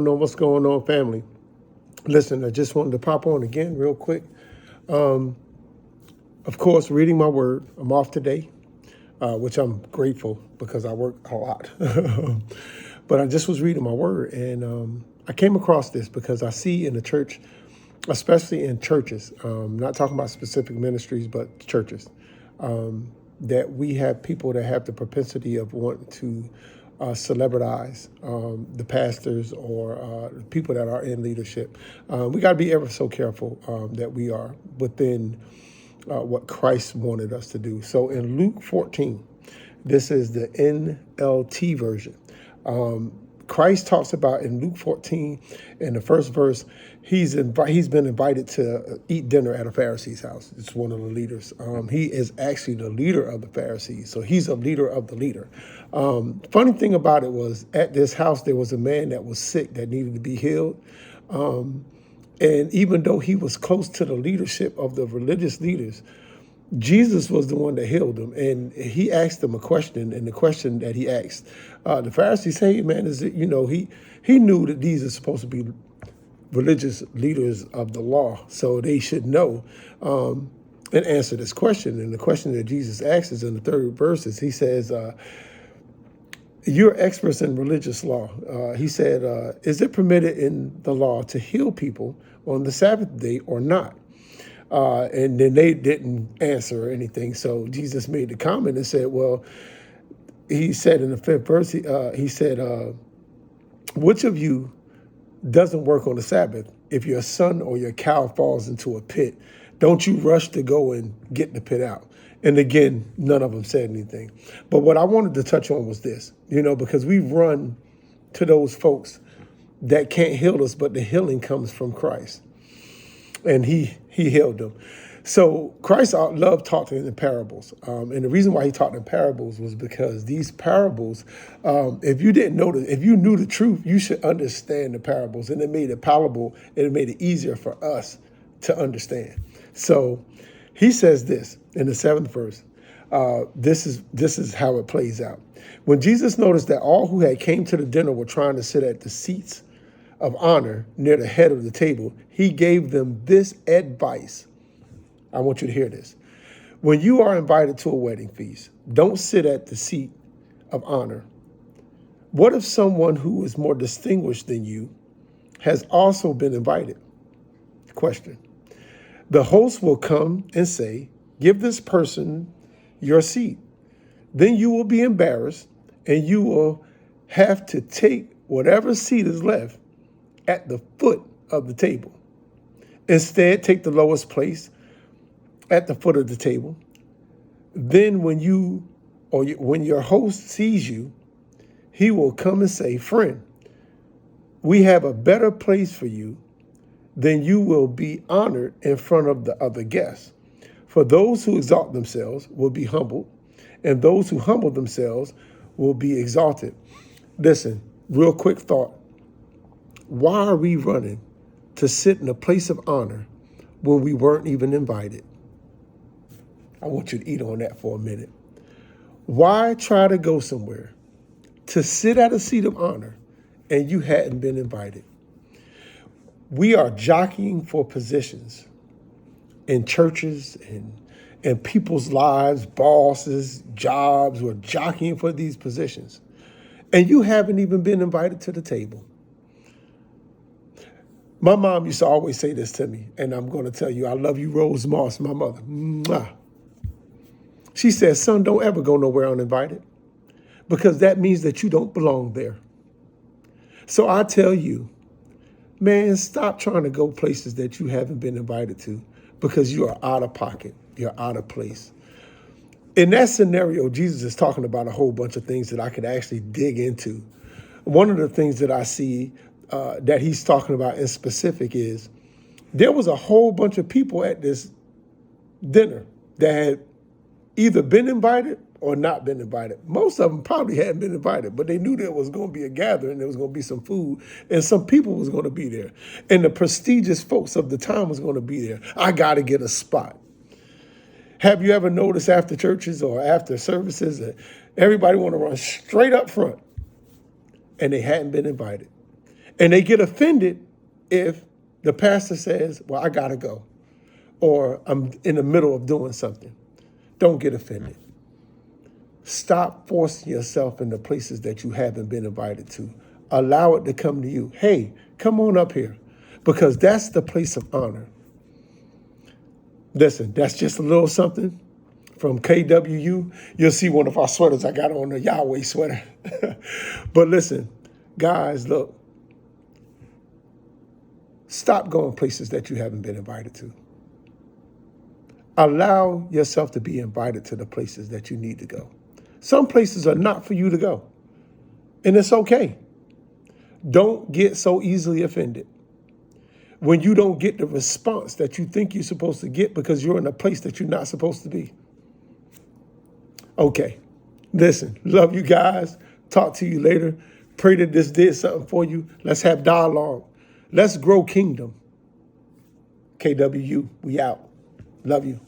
What's going on, family? Listen, I just wanted to pop on again real quick. Of course, reading my word. I'm off today, which I'm grateful because I work a lot. But I just was reading my word, and I came across this because I see in the church, especially in churches, not talking about specific ministries, but churches, that we have people that have the propensity of wanting to celebritize the pastors or people that are in leadership. We got to be ever so careful that we are within what Christ wanted us to do. So in Luke 14, this is the NLT version. Christ talks about in Luke 14, in the first verse, he's been invited to eat dinner at a Pharisee's house. It's one of the leaders. He is actually the leader of the Pharisees, so he's a leader of the leader. Funny thing about it was, at this house, there was a man that was sick that needed to be healed. And even though he was close to the leadership of the religious leaders, Jesus was the one that healed him, and he asked him a question, and the question that he asked, the Pharisees say, hey, man, is it, he knew that these are supposed to be religious leaders of the law, so they should know and answer this question. And the question that Jesus asks is in the third verses. He says, you're experts in religious law. He said, is it permitted in the law to heal people on the Sabbath day or not? And then they didn't answer anything. So Jesus made the comment and said, well, he said in the fifth verse, he said, which of you doesn't work on the Sabbath? If your son or your cow falls into a pit, don't you rush to go and get the pit out? And again, none of them said anything. But what I wanted to touch on was this, because we run to those folks that can't heal us, but the healing comes from Christ. And he healed them. So Christ loved talking in parables. And the reason why he talked in parables was because these parables, if you didn't know if you knew the truth, you should understand the parables. And it made it palatable, and it made it easier for us to understand. So he says this in the seventh verse. This is how it plays out. When Jesus noticed that all who had came to the dinner were trying to sit at the seats of honor near the head of the table, he gave them this advice. I want you to hear this. When you are invited to a wedding feast, don't sit at the seat of honor. What if someone who is more distinguished than you has also been invited? Question. The host will come and say, give this person your seat. Then you will be embarrassed, and you will have to take whatever seat is left at the foot of the table. Instead, take the lowest place at the foot of the table. Then when your host sees you, he will come and say, friend, we have a better place for you. Then you will be honored in front of the other guests. For those who exalt themselves will be humbled, and those who humble themselves will be exalted. Listen, real quick thought. Why are we running to sit in a place of honor when we weren't even invited? I want you to eat on that for a minute. Why try to go somewhere to sit at a seat of honor and you hadn't been invited? We are jockeying for positions in churches and people's lives, bosses, jobs. We're jockeying for these positions. And you haven't even been invited to the table. My mom used to always say this to me, and I'm going to tell you, I love you, Rose Moss, my mother. Mwah. She said, son, don't ever go nowhere uninvited, because that means that you don't belong there. So I tell you, man, stop trying to go places that you haven't been invited to, because you are out of pocket. You're out of place. In that scenario, Jesus is talking about a whole bunch of things that I could actually dig into. One of the things that I see that he's talking about in specific is there was a whole bunch of people at this dinner that had either been invited or not been invited. Most of them probably hadn't been invited, but they knew there was going to be a gathering, there was going to be some food, and some people was going to be there. And the prestigious folks of the time was going to be there. I got to get a spot. Have you ever noticed after churches or after services that everybody want to run straight up front and they hadn't been invited? And they get offended if the pastor says, well, I got to go, or I'm in the middle of doing something. Don't get offended. Stop forcing yourself into places that you haven't been invited to. Allow it to come to you. Hey, come on up here, because that's the place of honor. Listen, that's just a little something from KWU. You'll see one of our sweaters I got on, the Yahweh sweater. But listen, guys, look, stop going places that you haven't been invited to. Allow yourself to be invited to the places that you need to go. Some places are not for you to go, and it's okay. Don't get so easily offended when you don't get the response that you think you're supposed to get because you're in a place that you're not supposed to be. Okay, listen, love you guys. Talk to you later. Pray that this did something for you. Let's have dialogue. Let's grow kingdom. KWU, we out. Love you.